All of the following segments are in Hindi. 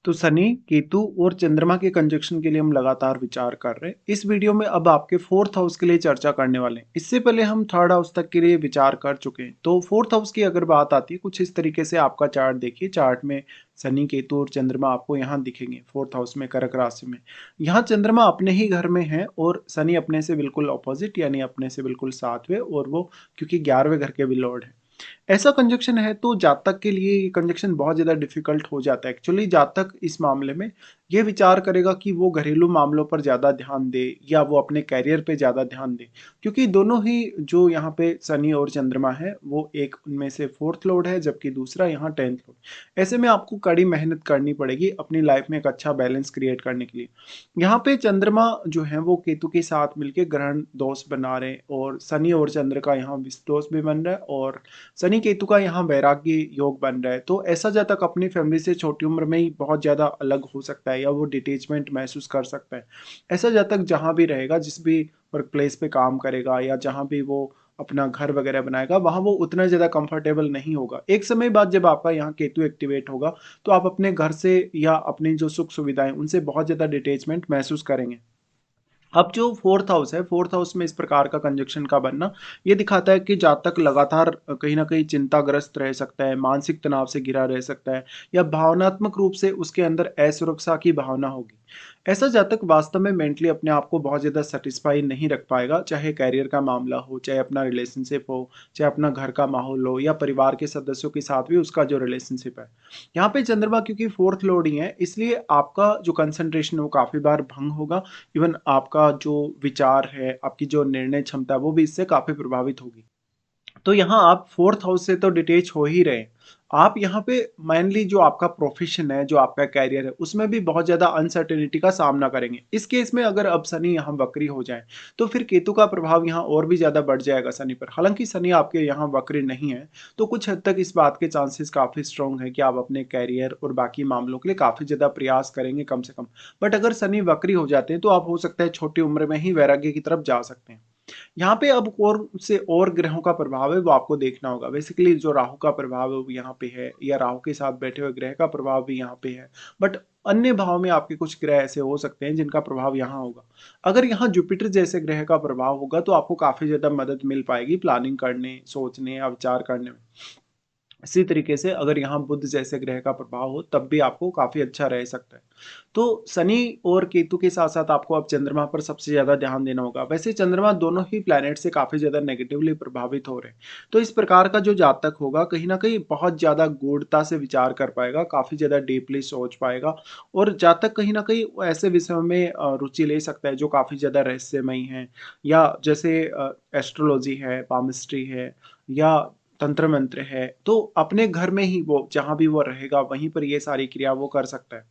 तो शनि, केतु और चंद्रमा के कंजक्शन के लिए हम लगातार विचार कर रहे हैं। इस वीडियो में अब आपके फोर्थ हाउस के लिए चर्चा करने वाले हैं। इससे पहले हम थर्ड हाउस तक के लिए विचार कर चुके हैं। तो फोर्थ हाउस की अगर बात आती है, कुछ इस तरीके से आपका चार्ट देखिए। चार्ट में शनि, केतु और चंद्रमा आपको यहाँ दिखेंगे फोर्थ हाउस में, कर्क राशि में। यहाँ चंद्रमा अपने ही घर में है और शनि अपने से बिल्कुल ऑपोजिट, यानी अपने से बिल्कुल सातवें, और वो क्योंकि 11वें घर के भी लॉर्ड है। ऐसा कंजक्शन है तो जातक के लिए ये कंजक्शन बहुत ज़्यादा डिफिकल्ट हो जाता है। एक्चुअली जातक इस मामले में ये विचार करेगा कि वो घरेलू मामलों पर ज़्यादा ध्यान दे या वो अपने कैरियर पे ज़्यादा ध्यान दे, क्योंकि दोनों ही जो यहाँ पे शनि और चंद्रमा है, वो एक उनमें से फोर्थ लॉर्ड है जबकि दूसरा यहाँ टेंथ लॉर्ड। ऐसे में आपको कड़ी मेहनत करनी पड़ेगी अपनी लाइफ में एक अच्छा बैलेंस क्रिएट करने के लिए। यहाँ पे चंद्रमा जो है वो केतु के साथ मिलके ग्रहण दोष बना रहे हैं, और शनि और चंद्र का यहाँ विष दोष भी बन रहा है, और शनि केतु का यहाँ वैराग्य योग बन रहा है। तो ऐसा जातक अपनी फैमिली से छोटी उम्र में ही बहुत ज़्यादा अलग हो सकता है या वो डिटेचमेंट महसूस कर सकता है। ऐसा जातक जहाँ भी रहेगा, जिस भी वर्क प्लेस पे काम करेगा या जहाँ भी वो अपना घर वगैरह बनाएगा, वहाँ वो उतना ज़्यादा कंफर्टेबल नहीं होगा। एक समय बाद जब आपका यहाँ केतु एक्टिवेट होगा तो आप अपने घर से या अपनी जो सुख सुविधाएं उनसे बहुत ज़्यादा डिटेचमेंट महसूस करेंगे। अब जो फोर्थ हाउस है, फोर्थ हाउस में इस प्रकार का कंजक्शन का बनना ये दिखाता है कि जातक लगातार कहीं ना कहीं चिंताग्रस्त रह सकता है, मानसिक तनाव से घिरा रह सकता है, या भावनात्मक रूप से उसके अंदर असुरक्षा की भावना होगी। ऐसा जातक वास्तव में मेंटली अपने आप को बहुत ज़्यादा सेटिस्फाई नहीं रख पाएगा, चाहे कैरियर का मामला हो, चाहे अपना रिलेशनशिप हो, चाहे अपना घर का माहौल हो, या परिवार के सदस्यों के साथ भी उसका जो रिलेशनशिप है। यहाँ पे चंद्रमा क्योंकि फोर्थ लॉर्ड ही है, इसलिए आपका जो कंसंट्रेशन है वो काफ़ी बार भंग होगा। इवन आपका जो विचार है, आपकी जो निर्णय क्षमता है, वो भी इससे काफ़ी प्रभावित होगी। तो यहाँ आप फोर्थ हाउस से तो डिटेच हो ही रहे हैं। आप यहाँ पे मेनली जो आपका प्रोफेशन है, जो आपका कैरियर है, उसमें भी बहुत ज़्यादा अनसर्टेनिटी का सामना करेंगे। इस केस में अगर अब शनि यहाँ वक्री हो जाए, तो फिर केतु का प्रभाव यहाँ और भी ज़्यादा बढ़ जाएगा शनि पर। हालाँकि शनि आपके यहाँ वक्री नहीं है, तो कुछ हद तक इस बात के चांसेस काफ़ी स्ट्रॉन्ग है कि आप अपने कैरियर और बाकी मामलों के लिए काफ़ी ज़्यादा प्रयास करेंगे कम से कम। बट अगर शनि वक्री हो जाते हैं, तो आप हो सकता है छोटी उम्र में ही वैराग्य की तरफ जा सकते हैं। यहाँ पे अब और से और ग्रहों का प्रभाव है वो आपको देखना होगा। बेसिकली जो राहु का प्रभाव है वो यहाँ पे है, या राहु के साथ बैठे हुए ग्रह का प्रभाव भी यहाँ पे है। बट अन्य भाव में आपके कुछ ग्रह ऐसे हो सकते हैं जिनका प्रभाव यहाँ होगा। अगर यहाँ जुपिटर जैसे ग्रह का प्रभाव होगा तो आपको काफी ज्यादा मदद मिल पाएगी प्लानिंग करने, सोचने या विचार करने में। इसी तरीके से अगर यहाँ बुध जैसे ग्रह का प्रभाव हो तब भी आपको काफी अच्छा रह सकता है। तो शनि और केतु के साथ साथ आपको अब चंद्रमा पर सबसे ज्यादा ध्यान देना होगा। वैसे चंद्रमा दोनों ही प्लैनेट से काफी ज्यादा नेगेटिवली प्रभावित हो रहे हैं। तो इस प्रकार का जो जातक होगा कहीं ना कहीं बहुत ज्यादा गूढ़ता से विचार कर पाएगा, काफी ज्यादा डीपली सोच पाएगा, और जातक कहीं ना कहीं वो ऐसे विषयों में रुचि ले सकता है जो काफी ज्यादा रहस्यमयी है, या जैसे एस्ट्रोलॉजी है, पामिस्ट्री है, या तंत्र मंत्र है। तो अपने घर में ही वो जहाँ भी वो रहेगा वहीं पर ये सारी क्रिया वो कर सकता है।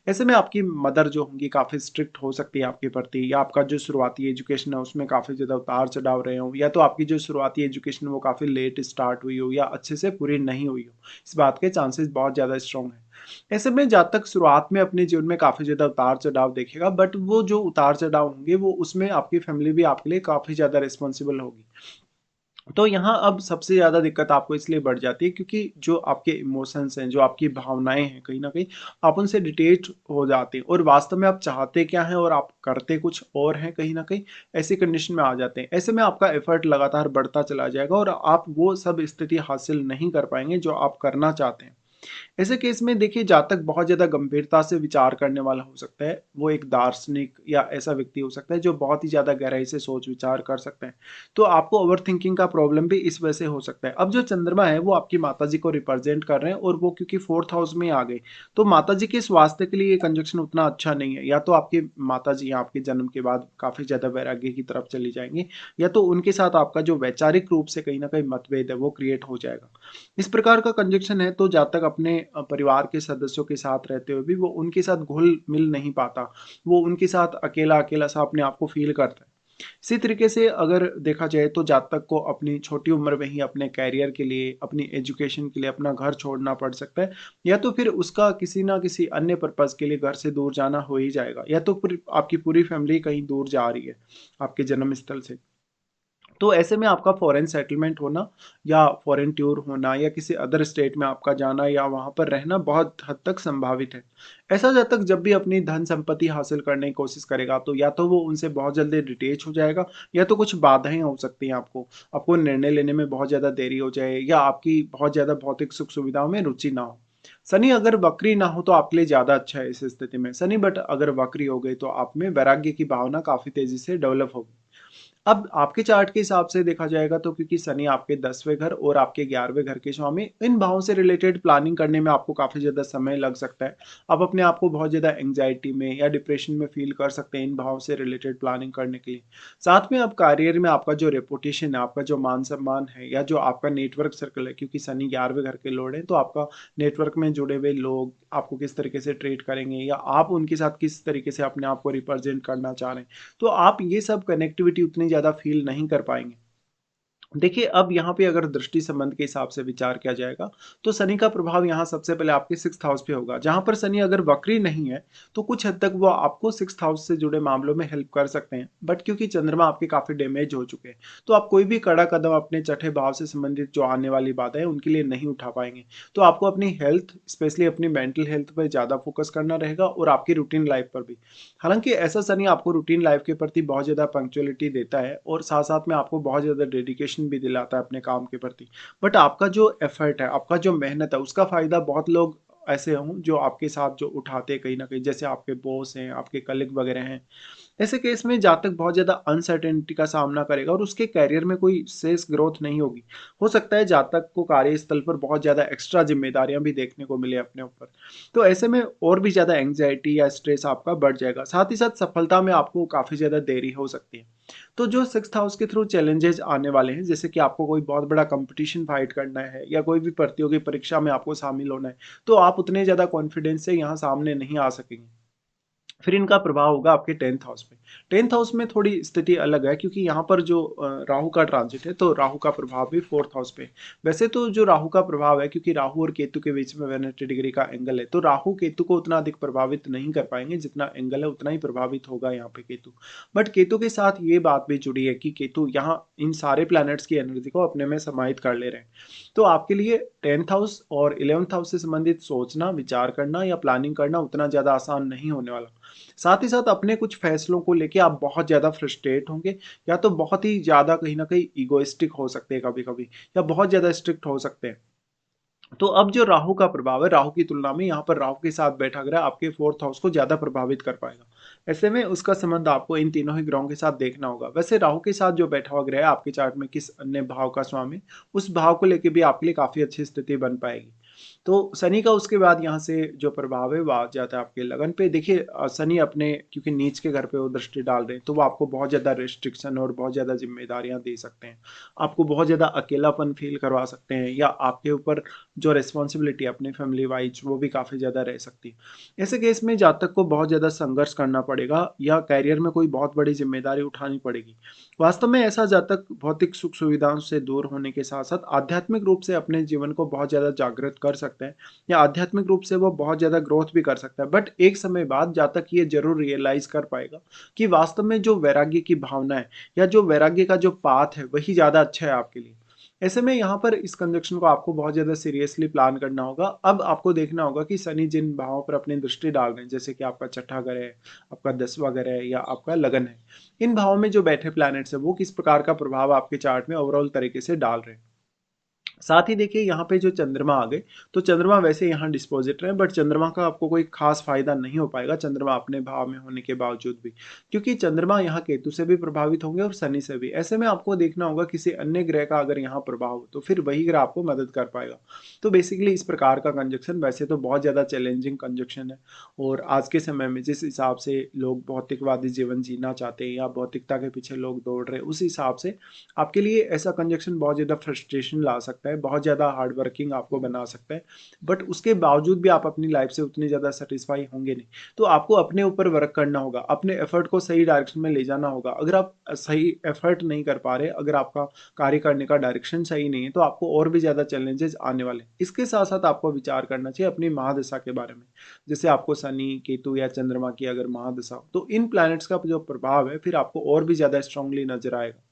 ऐसे में आपकी मदर जो होंगी काफ़ी स्ट्रिक्ट हो सकती है आपके प्रति, या आपका जो शुरुआती एजुकेशन है उसमें काफ़ी ज़्यादा उतार चढ़ाव रहे हों, या तो आपकी जो शुरुआती एजुकेशन है वो काफ़ी लेट स्टार्ट हुई हो या अच्छे से पूरी नहीं हुई हो। इस बात के चांसेस बहुत ज़्यादा स्ट्रॉन्ग हैं। ऐसे में जातक शुरुआत में अपने जीवन में काफ़ी ज़्यादा उतार चढ़ाव देखेगा, बट वो जो उतार चढ़ाव होंगे वो उसमें आपकी फैमिली भी आपके लिए काफ़ी ज़्यादा रिस्पॉन्सिबल होगी। तो यहाँ अब सबसे ज़्यादा दिक्कत आपको इसलिए बढ़ जाती है क्योंकि जो आपके इमोशंस हैं, जो आपकी भावनाएँ हैं, कहीं न कहीं आप उनसे डिटैच हो जाते हैं, और वास्तव में आप चाहते क्या हैं और आप करते कुछ और हैं, कहीं न कहीं ऐसी कंडीशन में आ जाते हैं। ऐसे में आपका एफर्ट लगातार बढ़ता चला जाएगा और आप वो सब स्थिति हासिल नहीं कर पाएँगे जो आप करना चाहते हैं। ऐसे केस में देखिए जातक बहुत ज़्यादा गंभीरता से विचार करने वाला हो सकता है। वो एक दार्शनिक या ऐसा व्यक्ति हो सकता है जो बहुत ही ज़्यादा गहराई से सोच विचार कर सकता है। तो आपको ओवरथिंकिंग का प्रॉब्लम भी इस वजह से हो सकता है। अब जो चंद्रमा है वो आपकी माताजी को रिप्रेजेंट कर रहे हैं, और वो क्योंकि फोर्थ हाउस में आ गए, तो माताजी के स्वास्थ्य के लिए ये कंजक्शन उतना अच्छा नहीं है। या तो आपकी माताजी आपके जन्म के बाद काफ़ी ज़्यादा वैराग्य की तरफ चली जाएँगी, या तो उनके साथ आपका जो वैचारिक रूप से कहीं न कहीं मतभेद है वो क्रिएट हो जाएगा। इस प्रकार का कंजक्शन है तो जब तक अपने परिवार के सदस्यों के साथ रहते हुए भी वो उनके साथ घुल-मिल नहीं पाता। वो उनके साथ अकेला-अकेला सा अपने आप को फ़ील करता है। इसी तरीके से अगर देखा जाए तो जातक को अपनी छोटी उम्र में ही अपने करियर के लिए, अपनी एजुकेशन के लिए अपना घर छोड़ना पड़ सकता है, या तो फिर उसका किसी न किसी अन्य पर्पज़ के लिए घर से दूर जाना हो ही जाएगा, या तो फिर आपकी पूरी फैमिली कहीं दूर जा रही है, आपके जन्म स्थल से। तो ऐसे में आपका फॉरेन सेटलमेंट होना या फॉरेन टूर होना या किसी अदर स्टेट में आपका जाना या वहाँ पर रहना बहुत हद तक संभावित है। ऐसा जातक जब भी अपनी धन संपत्ति हासिल करने की कोशिश करेगा तो या तो वो उनसे बहुत जल्दी डिटैच हो जाएगा या तो कुछ बाधाएं हो सकती हैं आपको। आपको निर्णय लेने में बहुत ज़्यादा देरी हो जाए या आपकी बहुत ज़्यादा भौतिक सुख सुविधाओं में रुचि ना हो। शनि अगर वक्री ना हो तो आपके लिए ज़्यादा अच्छा है इस स्थिति में। शनि बट अगर वक्री हो गई तो आप में वैराग्य की भावना काफ़ी तेज़ी से डेवलप होगी। अब आपके चार्ट के हिसाब से देखा जाएगा तो क्योंकि शनि आपके 10वें घर और आपके 11वें घर के स्वामी, इन भावों से रिलेटेड प्लानिंग करने में आपको काफ़ी ज़्यादा समय लग सकता है। आप अपने आप को बहुत ज़्यादा एंग्जायटी में या डिप्रेशन में फील कर सकते हैं इन भावों से रिलेटेड प्लानिंग करने के लिए। साथ में अब करियर में आपका जो रेपुटेशन है, आपका जो मान-सम्मान है या जो आपका नेटवर्क सर्कल है, क्योंकि शनि 11वें घर के लॉर्ड हैं, तो आपका नेटवर्क में जुड़े हुए लोग आपको किस तरीके से ट्रीट करेंगे या आप उनके साथ किस तरीके से अपने आप को रिप्रेजेंट करना चाह रहे हैं। तो आप ये सब कनेक्टिविटी उतनी ज़्यादा फ़ील नहीं कर पाएँगे। देखिए, अब यहाँ पे अगर दृष्टि संबंध के हिसाब से विचार किया जाएगा, तो शनि का प्रभाव यहाँ सबसे पहले आपके 6th हाउस पे होगा। जहाँ पर शनि अगर वक्री नहीं है, तो कुछ हद तक वो आपको 6th हाउस से जुड़े मामलों में हेल्प कर सकते हैं। बट क्योंकि चंद्रमा आपके काफ़ी डैमेज हो चुके हैं, तो आप कोई भी कड़ा कदम अपने छठे भाव से संबंधित जो आने वाली बाधाएँ हैं, उनके लिए नहीं उठा पाएँगे। तो आपको अपनी हेल्थ, स्पेशली अपनी मेंटल हेल्थ पे ज़्यादा फोकस करना रहेगा और आपकी रूटीन लाइफ़ पर भी। हालाँकि ऐसा शनि आपको रूटीन लाइफ़ के प्रति बहुत ज़्यादा पंक्चुअलिटी देता है और साथ-साथ में आपको बहुत ज़्यादा डेडिकेशन भी दिलाता है अपने काम के प्रति। बट आपका जो एफ़र्ट है, आपका जो मेहनत है, उसका फ़ायदा बहुत लोग ऐसे हों जो आपके साथ जो उठाते हैं कहीं न कहीं, जैसे आपके बॉस हैं, आपके कलीग वगैरह हैं। ऐसे केस में जातक बहुत ज़्यादा अनसर्टेनिटी का सामना करेगा और उसके करियर में कोई शेष ग्रोथ नहीं होगी। हो सकता है जातक को कार्यस्थल पर बहुत ज़्यादा एक्स्ट्रा ज़िम्मेदारियाँ भी देखने को मिले अपने ऊपर। तो ऐसे में और भी ज़्यादा एंग्ज़ायटी या स्ट्रेस आपका बढ़ जाएगा। साथ ही साथ सफलता में आपको काफ़ी ज़्यादा देरी हो सकती है। तो जो 6th हाउस के थ्रू चैलेंजेज़ आने वाले हैं, जैसे कि आपको कोई बहुत बड़ा कॉम्पिटिशन फाइट करना है या कोई भी प्रतियोगी परीक्षा में आपको शामिल होना है, तो आप उतने ज़्यादा कॉन्फिडेंस से यहाँ सामने नहीं आ सकेंगे। फिर इनका प्रभाव होगा आपके 10th हाउस पे। 10th हाउस में थोड़ी स्थिति अलग है क्योंकि यहाँ पर जो राहु का ट्रांजिट है, तो राहु का प्रभाव भी 4th हाउस पे है। वैसे तो जो राहु का प्रभाव है, क्योंकि राहु और केतु के बीच में 180 डिग्री का एंगल है, तो राहु केतु को उतना अधिक प्रभावित नहीं कर पाएँगे, जितना एंगल है उतना ही प्रभावित होगा यहाँ पे केतु। बट केतु के साथ ये बात भी जुड़ी है कि केतु यहाँ इन सारे प्लैनेट्स की एनर्जी को अपने में समाहित कर ले रहे हैं। तो आपके लिए 10th हाउस और 11th हाउस से संबंधित सोचना, विचार करना या प्लानिंग करना उतना ज़्यादा आसान नहीं होने वाला। साथ ही साथ अपने कुछ फैसलों को लेके आप बहुत ज़्यादा फ्रस्ट्रेट होंगे या तो बहुत ही ज़्यादा कहीं न कहीं इगोइस्टिक हो सकते हैं कभी-कभी या बहुत ज़्यादा स्ट्रिक्ट हो सकते हैं। तो अब जो राहु का प्रभाव है, राहु की तुलना में यहाँ पर राहु के साथ बैठा ग्रह आपके 4th हाउस को ज़्यादा प्रभावित कर पाएगा। ऐसे में उसका संबंध आपको इन तीनों ही ग्रहों के साथ देखना होगा। वैसे राहु के साथ जो बैठा हुआ ग्रह है आपके चार्ट में किस अन्य भाव का स्वामी, उस भाव को लेके भी आपके लिए काफ़ी अच्छी स्थिति बन पाएगी। तो शनि का उसके बाद यहाँ से जो प्रभाव है वो आ जाता है आपके लगन पे। देखिए शनि अपने क्योंकि नीच के घर पे वो दृष्टि डाल रहे हैं, तो वो आपको बहुत ज़्यादा रिस्ट्रिक्शन और बहुत ज़्यादा ज़िम्मेदारियाँ दे सकते हैं। आपको बहुत ज़्यादा अकेलापन फ़ील करवा सकते हैं या आपके ऊपर जो रिस्पॉन्सिबिलिटी है अपनी फैमिली वाइज़ वो भी काफ़ी ज़्यादा रह सकती है। ऐसे केस में जातक को बहुत ज़्यादा संघर्ष करना पड़ेगा या करियर में कोई बहुत बड़ी ज़िम्मेदारी उठानी पड़ेगी। वास्तव में ऐसा जातक भौतिक सुख सुविधाओं से दूर होने के साथ-साथ आध्यात्मिक रूप से अपने जीवन को बहुत ज़्यादा जागृत कर सकता है या आध्यात्मिक रूप से वो बहुत ज़्यादा ग्रोथ भी कर सकता है। बट एक समय बाद जातक ये ज़रूर रियलाइज़ कर पाएगा कि वास्तव में जो वैराग्य की भावना है या जो वैराग्य का जो पाथ है वही ज़्यादा अच्छा है आपके लिए। ऐसे में यहाँ पर इस कंजंक्शन को आपको बहुत ज़्यादा सीरियसली प्लान करना होगा। अब आपको देखना होगा कि शनि जिन भावों पर अपनी दृष्टि डाल रहे हैं, जैसे कि आपका छठा घर है, आपका 10वां घर है या आपका लगन है। इन भावों में जो बैठे प्लैनेट्स हैं, वो किस प्रकार का प्रभाव आपके चार्ट में ओवरऑल तरीके से डाल रहे हैं। साथ ही देखिए यहाँ पे जो चंद्रमा आ गए, तो चंद्रमा वैसे यहाँ डिस्पोजिट रहे, बट चंद्रमा का आपको कोई खास फायदा नहीं हो पाएगा चंद्रमा अपने भाव में होने के बावजूद भी, क्योंकि चंद्रमा यहाँ केतु से भी प्रभावित होंगे और शनि से भी। ऐसे में आपको देखना होगा किसी अन्य ग्रह का अगर यहाँ प्रभाव हो तो फिर वही ग्रह आपको मदद कर पाएगा। तो बेसिकली इस प्रकार का कंजक्शन वैसे तो बहुत ज़्यादा चैलेंजिंग कंजक्शन है और आज के समय में जिस हिसाब से लोग भौतिकवादी जीवन जीना चाहते हैं या भौतिकता के पीछे लोग दौड़ रहे हैं, उस हिसाब से आपके लिए ऐसा कंजक्शन बहुत ज़्यादा फ्रस्ट्रेशन ला सकता है, बहुत ज़्यादा हार्ड वर्किंग आपको बना सकता है। बट उसके बावजूद भी आप अपनी लाइफ से उतने ज़्यादा सैटिस्फाई होंगे नहीं। तो आपको अपने ऊपर वर्क करना होगा, अपने एफर्ट को सही डायरेक्शन में ले जाना होगा। अगर आप सही एफर्ट नहीं कर पा रहे, अगर आपका कार्य करने का डायरेक्शन सही नहीं है, तो आपको और भी ज़्यादा चैलेंजेस आने वाले हैं। इसके साथ-साथ आपको विचार करना चाहिए अपनी महादशा के बारे में। जैसे आपको शनि, केतु या चंद्रमा की अगर महादशा हो, तो इन प्लैनेट्स का जो प्रभाव है, फिर आपको और भी ज़्यादा स्ट्रांगली नज़र आएगा।